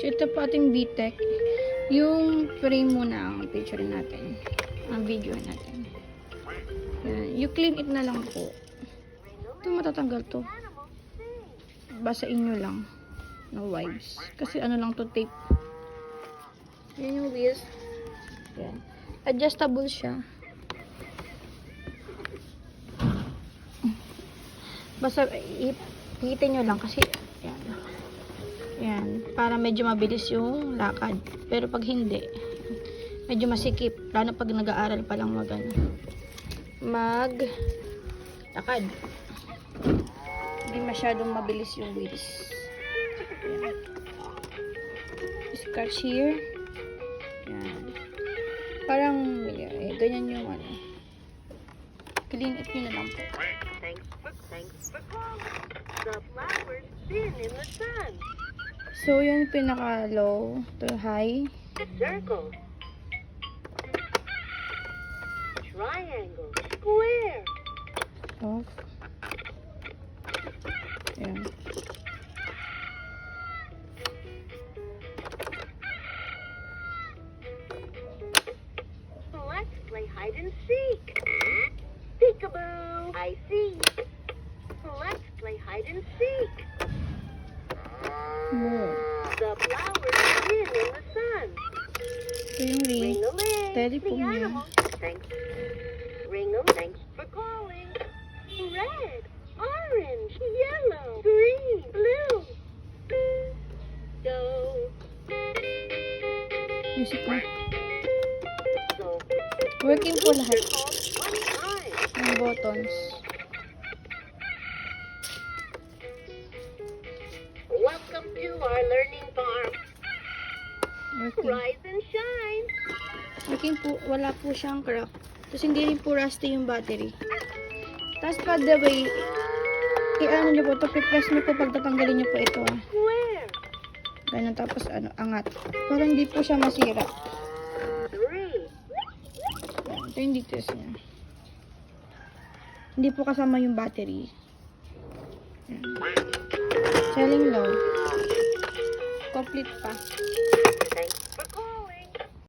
Ito po ating VTech. Yung frame muna ang picture natin. Ang video natin. Yan. You clean it na lang po. Ito matatanggal to. Basain nyo lang. No wipes. Kasi ano lang to, tape. Yan yung wheels. Yan. Adjustable siya. Basta hihitin nyo lang kasi yan. Yan. Para medyo mabilis yung lakad. Pero pag hindi, medyo masikip. Lalo pag nag-aaral pa lang lakad. Hindi masyadong mabilis yung wheels. Yan. Scratch here. Yan. Parang, ganyan yung ano. Clean it nyo na lang po. Thanks for calling. The flowers spin in the sun. So, yun pinaka-low to high. Circle. Triangle. Square. Off. Yan. Let's play hide and seek. Peekaboo. I see. Let's play hide and seek. More. The flowers spin in the sun. So, yung ring. Ring-a-ling. Steady po The niya. animal. Thanks. Thanks for calling. Red, orange, yellow, green, blue. Go. Music na. Go. Working po lahat. One eye. Yung buttons. Welcome to our learning farm. Working. Rise and shine. Working po. Wala po siyang crack. Tapos hindi rin po rusty yung battery. Tapos by the way, i-ano nyo po ito, press nyo po pag tatanggalin nyo po ito. Square. Ganun, tapos angat. Para hindi po siya masira. 3. Yan, ito yung details niya. Hindi po kasama yung battery. Yan. Selling low. Complete pa. Thanks